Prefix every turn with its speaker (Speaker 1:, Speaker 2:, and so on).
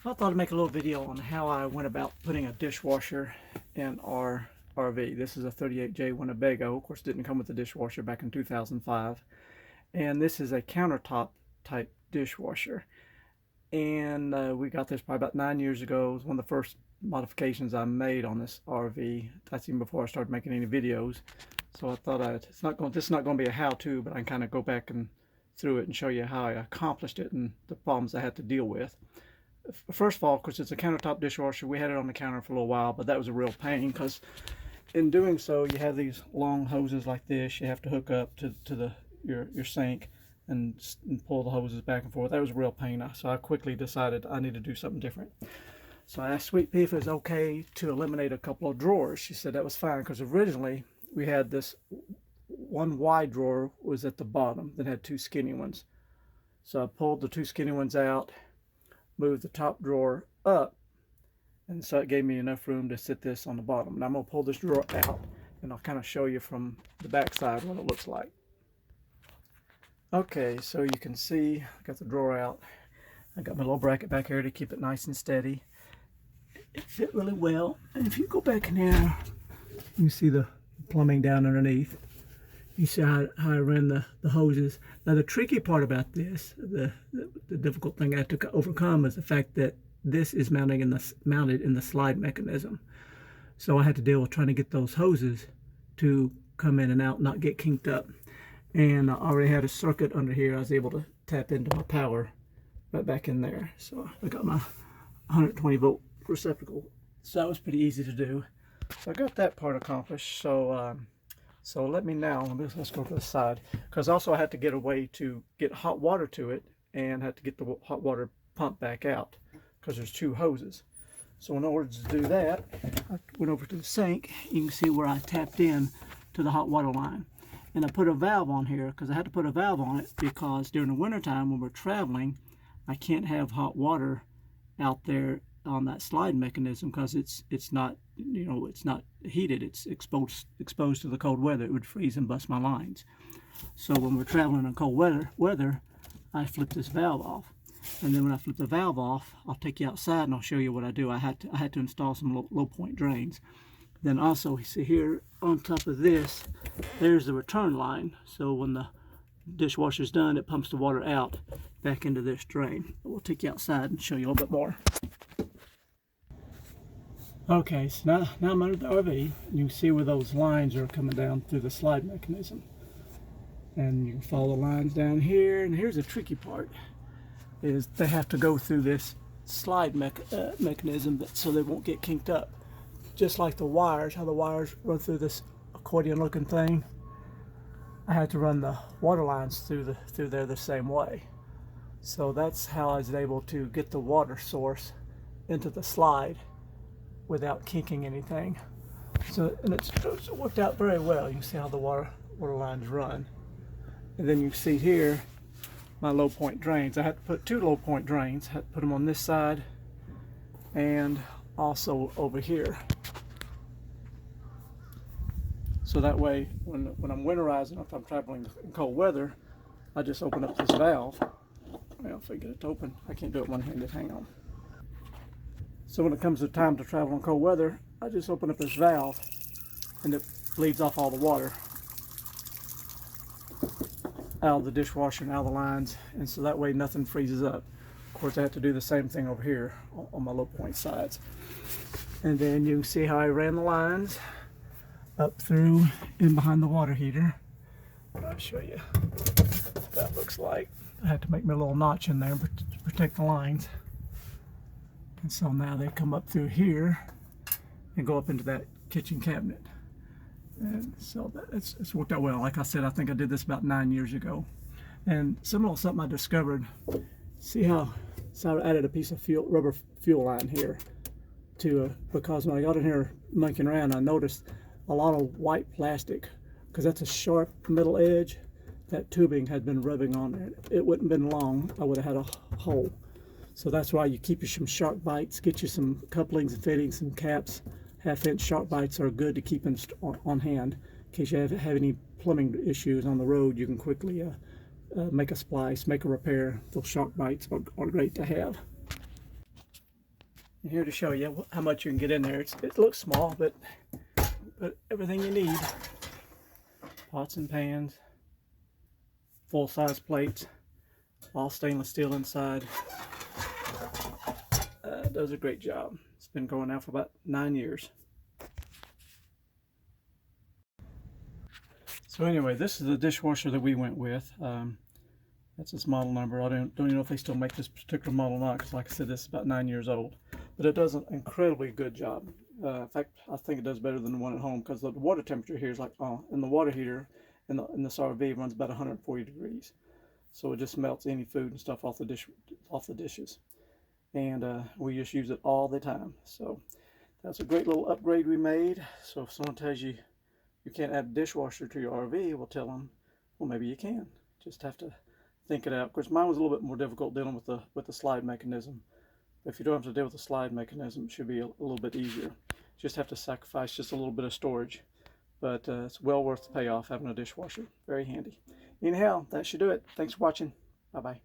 Speaker 1: I thought I'd make a little video on how I went about putting a dishwasher in our RV. This is a 38J Winnebago. Of course, it didn't come with a dishwasher back in 2005. And this is a countertop type dishwasher. And we got this probably about 9 years ago. It was one of the first modifications I made on this RV. That's even before I started making any videos. So I thought this is not going to be a how-to, but I can kind of go back and through it and show you how I accomplished it and the problems I had to deal with. First of all, because it's a countertop dishwasher, we had it on the counter for a little while, but that was a real pain because in doing so, you have these long hoses like this. You have to hook up to your sink and pull the hoses back and forth. That was a real pain. So I quickly decided I need to do something different. So I asked Sweet Pea if it was okay to eliminate a couple of drawers. She said that was fine because originally we had this one wide drawer was at the bottom that had two skinny ones. So I pulled the two skinny ones out, move the top drawer up, and so it gave me enough room to sit this on the bottom. Now I'm going to pull this drawer out and I'll kind of show you from the back side what it looks like. Okay, so you can see I got the drawer out. I got my little bracket back here to keep it nice and steady. It fit really well, and if you go back in here, you see the plumbing down underneath. You see how I ran the hoses. Now the tricky part about this, the difficult thing I had to overcome is the fact that this is mounted in the slide mechanism. So I had to deal with trying to get those hoses to come in and out, not get kinked up. And I already had a circuit under here. I was able to tap into my power right back in there. So I got my 120 volt receptacle. So that was pretty easy to do. So I got that part accomplished. So let's go to the side, because also I had to get a way to get hot water to it and had to get the hot water pump back out because there's two hoses. So in order to do that, I went over to the sink. You can see where I tapped in to the hot water line. And I put a valve on here because I had to put a valve on it because during the wintertime when we're traveling, I can't have hot water out there on that slide mechanism because it's not heated. It's exposed to the cold weather. It would freeze and bust my lines. So when we're traveling in cold weather, I flip this valve off. And then when I flip the valve off, I'll take you outside and I'll show you what I do. I had to install some low point drains. Then also, you see here on top of this, there's the return line. So when the dishwasher's done, it pumps the water out back into this drain. We'll take you outside and show you a little bit more. Okay, so now I'm under the RV. You can see where those lines are coming down through the slide mechanism. And you can follow the lines down here. And here's the tricky part, is they have to go through this slide mechanism so they won't get kinked up. Just like the wires, how the wires run through this accordion looking thing. I had to run the water lines through there the same way. So that's how I was able to get the water source into the slide without kinking anything. So, and it's worked out very well. You can see how the water lines run. And then you see here my low point drains. I had to put two low point drains. I had to put them on this side and also over here. So that way, when I'm winterizing, if I'm traveling in cold weather, I just open up this valve. Well, if I get it to open, I can't do it one-handed, hang on. So when it comes to time to travel in cold weather, I just open up this valve and it bleeds off all the water out of the dishwasher and out of the lines, and so that way nothing freezes up. Of course, I have to do the same thing over here on my low point sides. And then you can see how I ran the lines up through in behind the water heater. I'll show you what that looks like. I had to make my little notch in there to protect the lines. And so now they come up through here and go up into that kitchen cabinet. And so it's worked out well. Like I said, I think I did this about 9 years ago. And something I discovered, see how I added a piece of rubber fuel line here because when I got in here monkeying around, I noticed a lot of white plastic, because that's a sharp middle edge. That tubing had been rubbing on it. It wouldn't have been long, I would have had a hole. So that's why you keep you some sharp bites, get you some couplings and fittings, some caps. 1/2-inch sharp bites are good to keep on hand. In case you have any plumbing issues on the road, you can quickly make a splice, make a repair. Those sharp bites are great to have. And here to show you how much you can get in there. It looks small, but everything you need. Pots and pans, full-size plates, all stainless steel inside. Does a great job. It's been going now for about 9 years. So anyway, this is the dishwasher that we went with. That's its model number. I don't even know if they still make this particular model or not, because like I said, this is about 9 years old. But it does an incredibly good job. In fact, I think it does better than the one at home, because the water temperature here is like, and the water heater in this RV runs about 140 degrees. So it just melts any food and stuff off the dishes. And we just use it all the time. So that's a great little upgrade we made. So if someone tells you you can't add a dishwasher to your RV, we'll tell them, well, maybe you can. Just have to think it out. Of course, mine was a little bit more difficult dealing with the slide mechanism. But if you don't have to deal with the slide mechanism, it should be a little bit easier. Just have to sacrifice just a little bit of storage. But it's well worth the payoff having a dishwasher. Very handy. Anyhow, that should do it. Thanks for watching. Bye-bye.